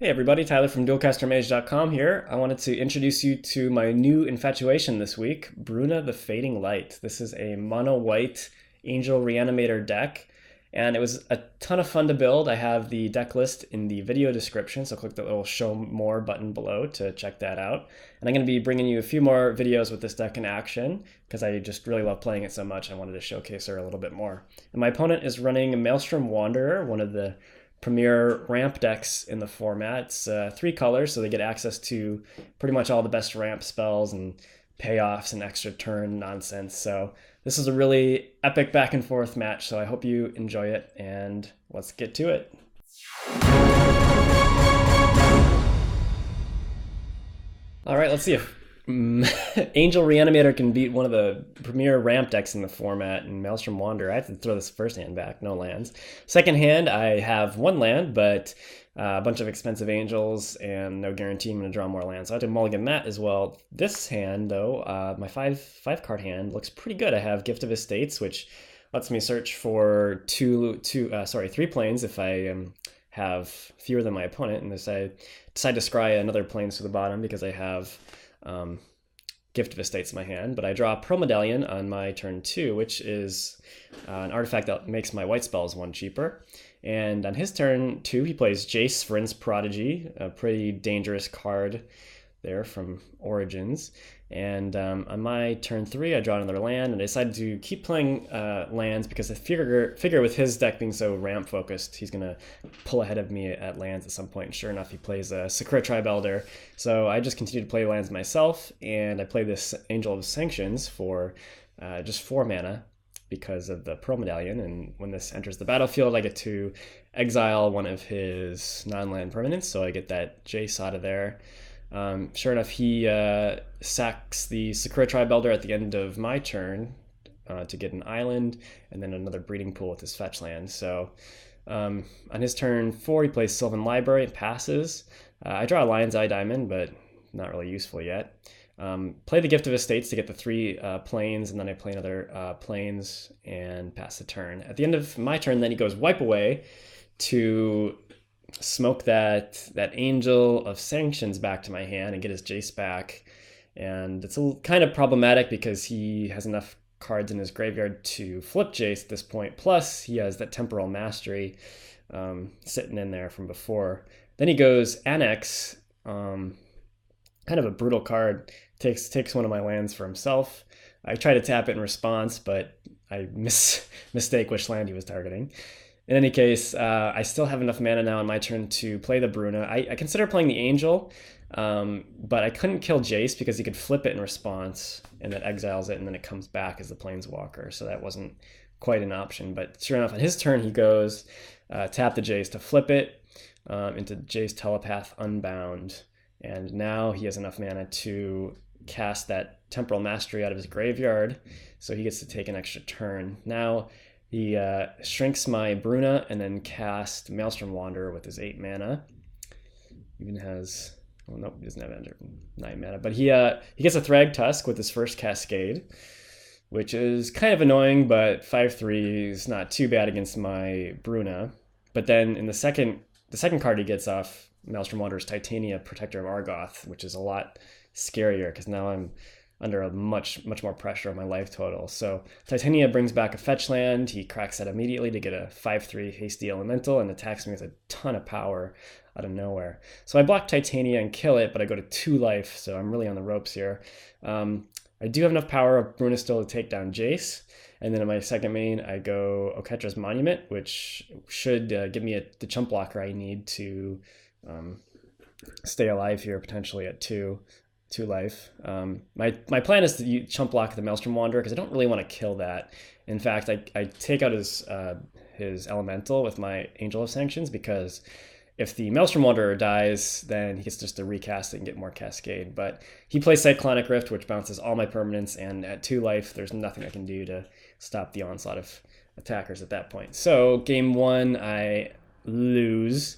Hey everybody, Tyler from Duelcaster here. I wanted to introduce you to my new infatuation this week, Bruna the Fading Light. This is a mono white Angel Reanimator deck, and it was a ton of fun to build. I have the deck list in the video description, so click the little show more button below to check that out. And I'm going to be bringing you a few more videos with this deck in action because I just really love playing it so much. I wanted to showcase her a little bit more. And my opponent is running Maelstrom Wanderer, one of the premier ramp decks in the format. It's 3 colors, so they get access to pretty much all the best ramp spells and payoffs and extra turn nonsense. So this is a really epic back and forth match, so I hope you enjoy it, and let's get to it. All right, let's see if Angel Reanimator can beat one of the premier ramp decks in the format and Maelstrom Wanderer. I have to throw this first hand back, no lands. Second hand, I have 1 land, but a bunch of expensive angels and no guarantee I'm going to draw more lands. So I have to mulligan that as well. This hand, though, my five card hand looks pretty good. I have Gift of Estates, which lets me search for 3 planes if I have fewer than my opponent, and decide to scry another planes to the bottom because I have Gift of Estates in my hand, but I draw Pearl Medallion on my turn 2, which is an artifact that makes my white spells 1 cheaper. And on his turn 2, he plays Jace, Vryn's Prodigy, a pretty dangerous card there from Origins. And on my turn 3, I draw another land, and I decided to keep playing lands because I figure with his deck being so ramp focused, he's going to pull ahead of me at lands at some point. And sure enough, he plays a Sakura Tribe Elder. So I just continue to play lands myself, and I play this Angel of Sanctions for just 4 mana because of the Pearl Medallion. And when this enters the battlefield, I get to exile one of his non-land permanents, so I get that Jace out of there. Sure enough, he sacks the Sakura Tribe Elder at the end of my turn to get an island and then another breeding pool with his fetch land. So on his turn 4, he plays Sylvan Library and passes. I draw a Lion's Eye Diamond, but not really useful yet. Play the Gift of Estates to get the 3 planes, and then I play another planes and pass the turn. At the end of my turn, then he goes Wipe Away to smoke that Angel of Sanctions back to my hand and get his Jace back. And it's kind of problematic because he has enough cards in his graveyard to flip Jace at this point. Plus, he has that Temporal Mastery sitting in there from before. Then he goes Annex, kind of a brutal card. Takes one of my lands for himself. I try to tap it in response, but I mistake which land he was targeting. In any case, I still have enough mana now on my turn to play the Bruna. I consider playing the Angel, but I couldn't kill Jace because he could flip it in response, and that exiles it, and then it comes back as the Planeswalker, so that wasn't quite an option. But sure enough, on his turn, he goes tap the Jace to flip it into Jace Telepath Unbound, and now he has enough mana to cast that Temporal Mastery out of his graveyard, so he gets to take an extra turn. Now, he shrinks my Bruna and then cast Maelstrom Wanderer with his 8 mana. Even has, well, nope, he doesn't have 9 mana. But he gets a Thrag Tusk with his first Cascade, which is kind of annoying, but 5/3 is not too bad against my Bruna. But then in the second card he gets off Maelstrom Wanderer's Titania, Protector of Argoth, which is a lot scarier because now I'm under a much more pressure on my life total. So Titania brings back a fetch land. He cracks that immediately to get a 5/3 hasty elemental and attacks me with a ton of power out of nowhere. So I block Titania and kill it, but I go to 2 life, so I'm really on the ropes here. I do have enough power of Bruna still to take down Jace. And then in my second main, I go Oketra's Monument, which should give me the chump blocker I need to stay alive here, potentially at 2 life. My plan is to chump block the Maelstrom Wanderer because I don't really want to kill that. In fact, I take out his elemental with my Angel of Sanctions because if the Maelstrom Wanderer dies, then he gets just to recast it and get more Cascade. But he plays Cyclonic Rift, which bounces all my permanents, and at 2 life, there's nothing I can do to stop the onslaught of attackers at that point. So game 1, I lose.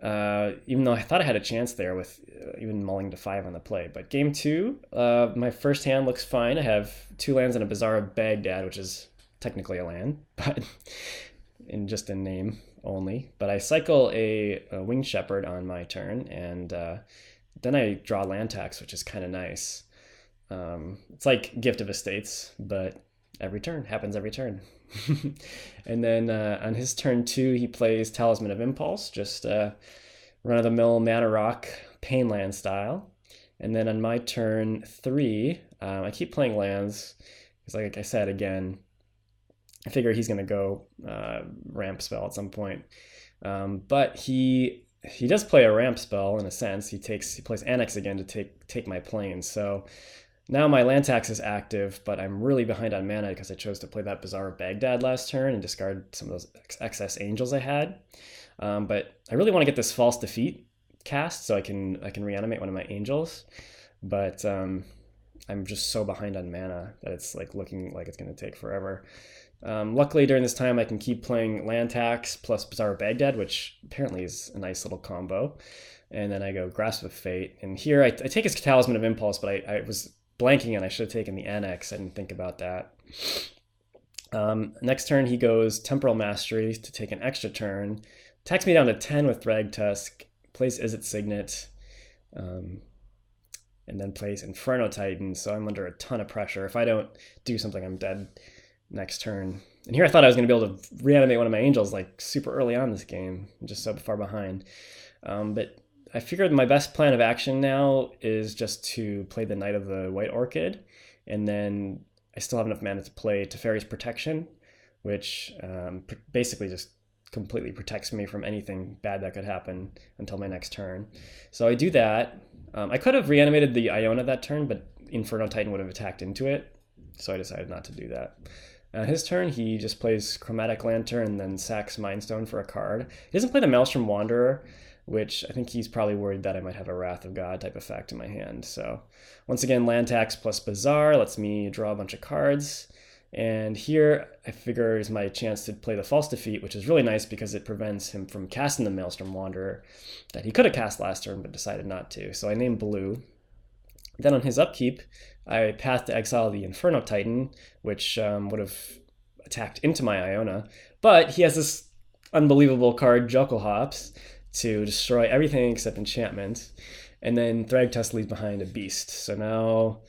Even though I thought I had a chance there with even mulling to 5 on the play. But game 2, my first hand looks fine. I have 2 lands and a Bazaar of Baghdad, which is technically a land, but in name. only, but I cycle a Winged Shepherd on my turn, and then I draw land tax, which is kind of nice. It's like Gift of Estates, but every turn, happens every turn. And then on his turn 2, he plays Talisman of Impulse, just run-of-the-mill mana rock, pain land style. And then on my turn 3, I keep playing lands, because like I said, again, I figure he's going to go ramp spell at some point. But he does play a ramp spell in a sense. He plays Annex again to take my planes. So now my land tax is active, but I'm really behind on mana because I chose to play that Bazaar of Baghdad last turn and discard some of those excess angels I had. But I really want to get this False Defeat cast so I can reanimate one of my angels. But I'm just so behind on mana that it's like looking like it's going to take forever. Luckily, during this time, I can keep playing land tax plus Bazaar of Baghdad, which apparently is a nice little combo. And then I go Grasp of Fate. And here I take his Talisman of Impulse, but I was blanking and I should have taken the Annex. I didn't think about that. Next turn, he goes Temporal Mastery to take an extra turn. Attacks me down to 10 with Thragtusk. Plays Izzet Signet. And then plays Inferno Titan. So I'm under a ton of pressure. If I don't do something, I'm dead next turn. And here I thought I was going to be able to reanimate one of my angels like super early on this game. I'm just so far behind. But I figured my best plan of action now is just to play the Knight of the White Orchid, and then I still have enough mana to play Teferi's Protection, which basically just completely protects me from anything bad that could happen until my next turn. So I do that. I could have reanimated the Iona that turn, but Inferno Titan would have attacked into it, so I decided not to do that. His turn, he just plays Chromatic Lantern and then sacks Mindstone for a card. He doesn't play the Maelstrom Wanderer, which I think he's probably worried that I might have a Wrath of God type effect in my hand. So once again, land tax plus Bazaar lets me draw a bunch of cards. And here I figure is my chance to play the False Defeat, which is really nice because it prevents him from casting the Maelstrom Wanderer that he could have cast last turn but decided not to. So I named blue. Then on his upkeep, I path to exile the Inferno Titan, which would have attacked into my Iona. But he has this unbelievable card, Jokel Hops, to destroy everything except enchantments. And then Thragtusk leaves behind a beast. So now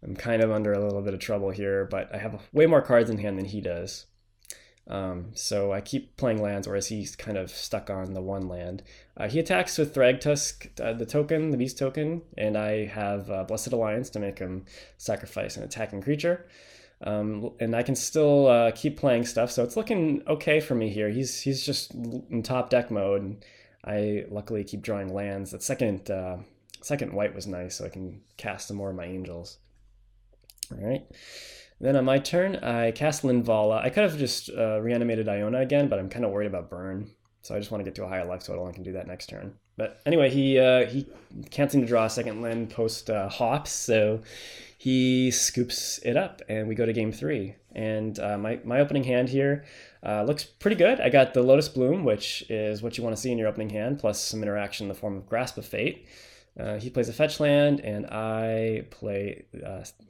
I'm kind of under a little bit of trouble here, but I have way more cards in hand than he does. So I keep playing lands, whereas he's kind of stuck on the one land. He attacks with Thragtusk, the beast token, and I have Blessed Alliance to make him sacrifice an attacking creature. And I can still keep playing stuff, so it's looking okay for me here. He's just in top deck mode, and I luckily keep drawing lands. That second white was nice, so I can cast some more of my angels. All right. Then on my turn, I cast Linvala. I could have just reanimated Iona again, but I'm kind of worried about burn. So I just want to get to a higher life total and I can do that next turn. But anyway, he can't seem to draw a second land post hops, so he scoops it up and we go to game 3. And my opening hand here looks pretty good. I got the Lotus Bloom, which is what you want to see in your opening hand, plus some interaction in the form of Grasp of Fate. He plays a fetch land, and I play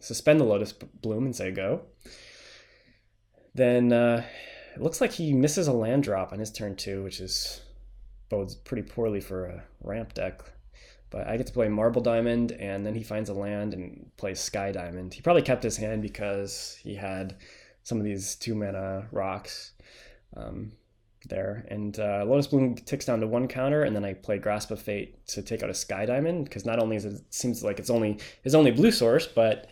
Suspend the Lotus Bloom and say go. Then it looks like he misses a land drop on his turn 2, which bodes pretty poorly for a ramp deck. But I get to play Marble Diamond, and then he finds a land and plays Sky Diamond. He probably kept his hand because he had some of these 2-mana rocks there. And Lotus Bloom ticks down to 1 counter, and then I play Grasp of Fate to take out a Sky Diamond, because not only seems like it's only his only blue source, but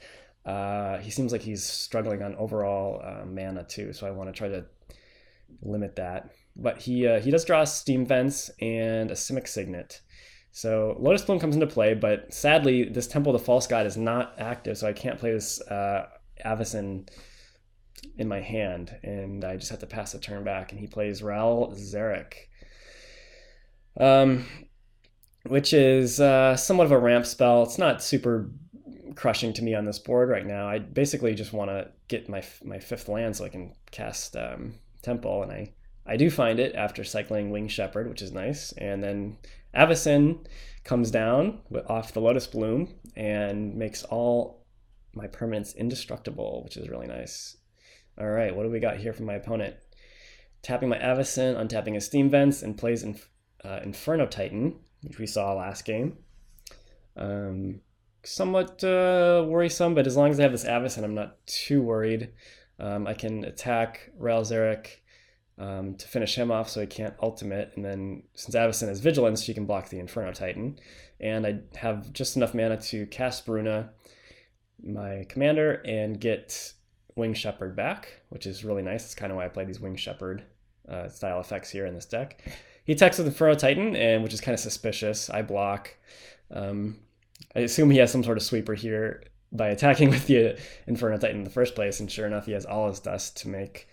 he seems like he's struggling on overall mana too, so I want to try to limit that. But he does draw a Steam Vents and a Simic Signet. So Lotus Bloom comes into play, but sadly this Temple of the False God is not active, so I can't play this Avacyn in my hand, and I just have to pass the turn back, and he plays Ral Zarek, which is somewhat of a ramp spell. It's not super crushing to me on this board right now. I basically just want to get my 5th land so I can cast Temple, and I do find it after cycling Winged Shepherd, which is nice. And then Avacyn comes down off the Lotus Bloom and makes all my permanents indestructible, which is really nice. All right, what do we got here from my opponent? tapping my Avacyn, untapping his Steam Vents, and plays Inferno Titan, which we saw last game. Somewhat worrisome, but as long as I have this Avacyn, I'm not too worried. I can attack Rael'Zeric to finish him off so he can't ultimate, and then since Avacyn has Vigilance, she can block the Inferno Titan. And I have just enough mana to cast Bruna, my commander, and get Winged Shepherd back, which is really nice. It's kind of why I play these Winged Shepherd style effects here in this deck. He attacks with Inferno Titan, and which is kind of suspicious. I block. I assume he has some sort of sweeper here by attacking with the Inferno Titan in the first place, and sure enough, he has all his dust to make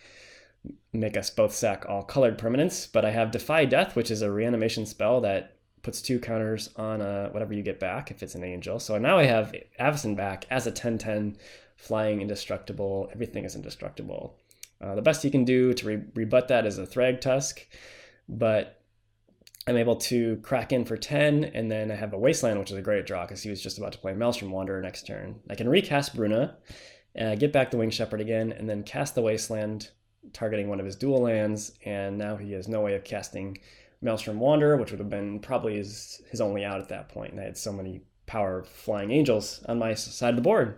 us both sack all colored permanents. But I have Defy Death, which is a reanimation spell that puts 2 counters on whatever you get back if it's an angel. So now I have Avacyn back as a 10/10, flying indestructible. Everything is indestructible. The best you can do to rebut that is a Thrag Tusk, but I'm able to crack in for 10, and then I have a Wasteland, which is a great draw because he was just about to play Maelstrom Wanderer next turn. I can recast Bruna, get back the Winged Shepherd again, and then cast the Wasteland, targeting one of his dual lands, and now he has no way of casting Maelstrom Wanderer, which would have been probably his only out at that point, and I had so many power flying angels on my side of the board.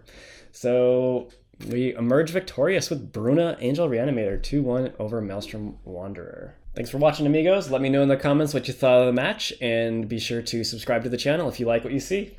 So we emerge victorious with Bruna Angel Reanimator 2-1 over Maelstrom Wanderer. Thanks for watching, amigos. Let me know in the comments what you thought of the match, and be sure to subscribe to the channel if you like what you see.